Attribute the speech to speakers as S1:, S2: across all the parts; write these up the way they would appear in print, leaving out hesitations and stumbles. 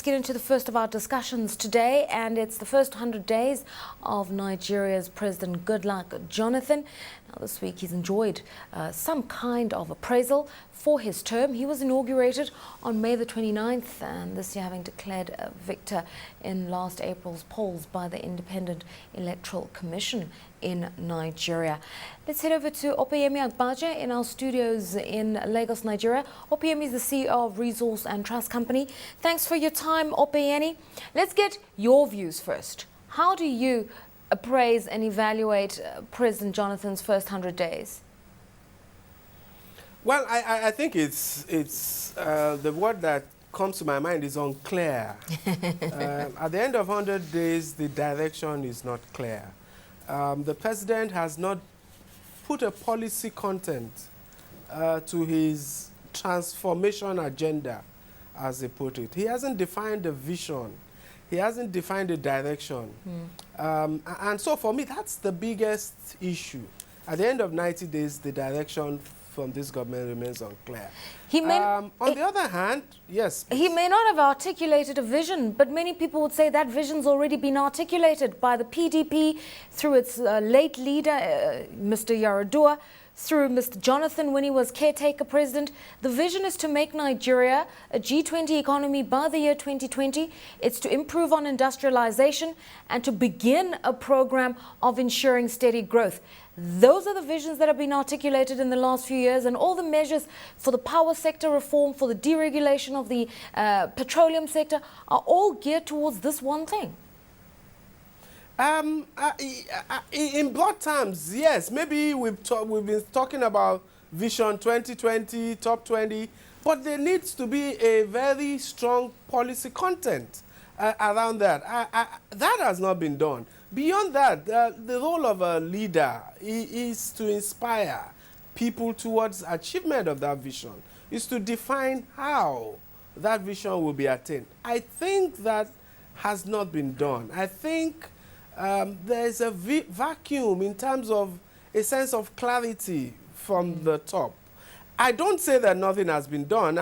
S1: get into the first of our discussions today, and it's the first 100 days of Nigeria's President Goodluck Jonathan. Now, this week he's enjoyed some kind of appraisal for his term. He was inaugurated on May the 29th, and this year having declared a victor in last April's polls by the Independent Electoral Commission in Nigeria. Let's head over to Opeyemi Agbaje in our studios in Lagos, Nigeria. Opeyemi is the CEO of Resource and Trust Company. Thanks for your time, Opeyemi. Let's get your views first. How do you appraise and evaluate President Jonathan's first 100 days?
S2: Well, I think it's the word that comes to my mind is unclear. At the end of 100 days, the direction is not clear. The president has not put a policy content to his transformation agenda, as they put it. He hasn't defined a vision. He hasn't defined a direction. And so for me, that's the biggest issue. At the end of 90 days, the direction from this government remains unclear. On the other hand, yes.
S1: He may not have articulated a vision, but many people would say that vision's already been articulated by the PDP through its late leader, Mr. Yaradua, through Mr. Jonathan when he was caretaker president. The vision is to make Nigeria a G20 economy by the year 2020. It's to improve on industrialization and to begin a program of ensuring steady growth. Those are the visions that have been articulated in the last few years, and all the measures for the power sector reform, for the deregulation of the petroleum sector are all geared towards this one thing.
S2: In broad terms, yes. Maybe we've been talking about Vision 2020, Top 20, but there needs to be a very strong policy content around that. That has not been done. Beyond that, the role of a leader is to inspire people towards achievement of that vision, is to define how that vision will be attained. I think that has not been done. I think there's a vacuum in terms of a sense of clarity from the top. I don't say that nothing has been done.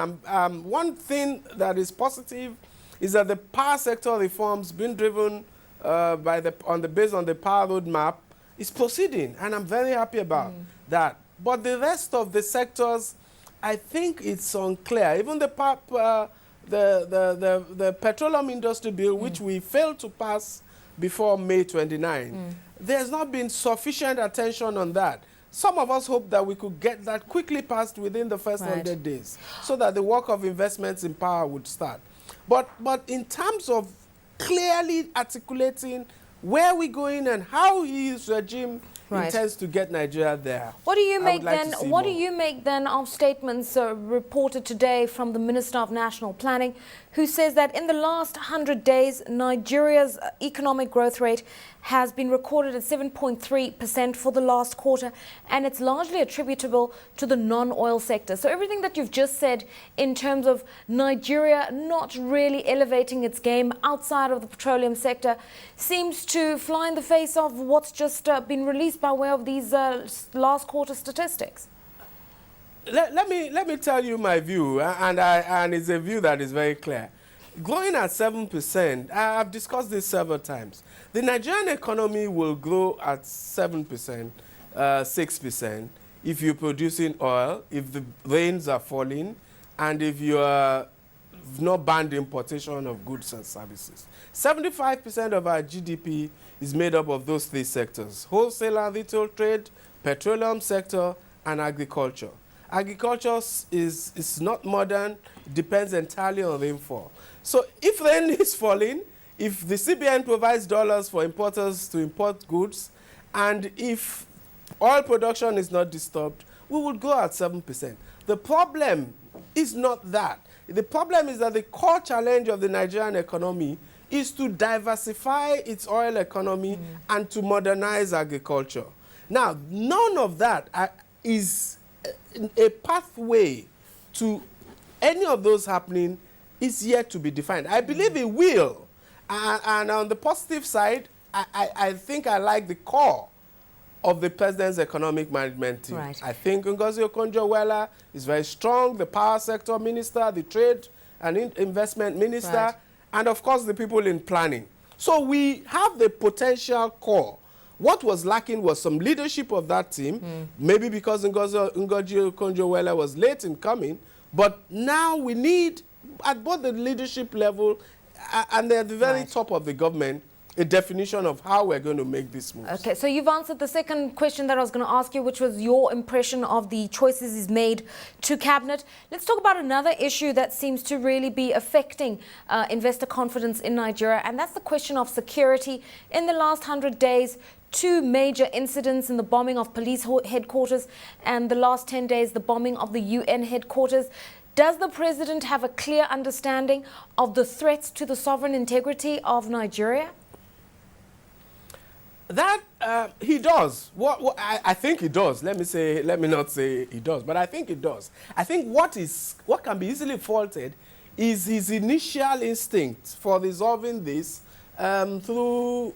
S2: One thing that is positive is that the power sector reforms being driven based on the power roadmap is proceeding, and I'm very happy about that. But the rest of the sectors, I think it's unclear. Even the petroleum industry bill, which we failed to pass before May 29, there's not been sufficient attention on that. Some of us hope that we could get that quickly passed within the first 100 days, so that the work of investments in power would start. But in terms of clearly articulating where we're going and how his regime intends to get Nigeria there.
S1: What do you make then? What do you make then of statements reported today from the Minister of National Planning, who says that in the last 100 days, Nigeria's economic growth rate has been recorded at 7.3% for the last quarter, and it's largely attributable to the non-oil sector. So everything that you've just said in terms of Nigeria not really elevating its game outside of the petroleum sector seems to fly in the face of what's just been released by way of these last quarter statistics.
S2: Let me tell you my view, and it's a view that is very clear. Growing at 7%, I've discussed this several times. The Nigerian economy will grow at 7%, 6% if you're producing oil, if the rains are falling, and if you are not banned importation of goods and services. 75% of our GDP is made up of those three sectors: wholesale and retail trade, petroleum sector, and agriculture. Agriculture is not modern, depends entirely on rainfall. So if rain is falling, if the CBN provides dollars for importers to import goods, and if oil production is not disturbed, we would go at 7%. The problem is not that. The problem is that the core challenge of the Nigerian economy is to diversify its oil economy and to modernize agriculture. Now, none of that is a pathway to any of those happening is yet to be defined. I believe it will. And on the positive side, I think I like the core of the president's economic management team. I think Ngozi Okonjo-Iweala is very strong, the power sector minister, the trade and investment minister, and of course the people in planning. So we have the potential core. What was lacking was some leadership of that team, maybe because Ngozi Okonjo-Iweala was late in coming, but now we need, at both the leadership level and at the very top of the government, a definition of how we're going to make this move.
S1: Okay, so you've answered the second question that I was going to ask you, which was your impression of the choices he's made to cabinet. Let's talk about another issue that seems to really be affecting investor confidence in Nigeria, and that's the question of security. In the last 100 days, 2 major incidents in the bombing of police headquarters, and the last 10 days, the bombing of the UN headquarters. Does the president have a clear understanding of the threats to the sovereign integrity of Nigeria?
S2: That he does. I think he does. Let me not say he does, but I think he does. I think what can be easily faulted is his initial instinct for resolving this through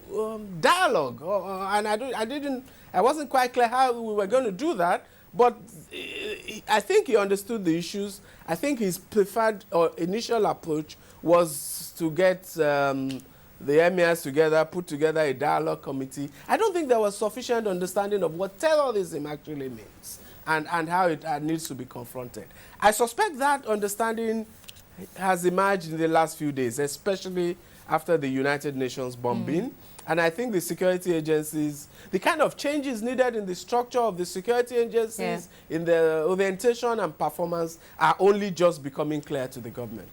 S2: dialogue. And I wasn't quite clear how we were going to do that, but I think he understood the issues. I think his preferred or initial approach was to get the emirs together, put together a dialogue committee. I don't think there was sufficient understanding of what terrorism actually means and how it needs to be confronted. I suspect that understanding has emerged in the last few days, especially after the United Nations bombing. And I think the security agencies, the kind of changes needed in the structure of the security agencies, in the orientation and performance, are only just becoming clear to the government.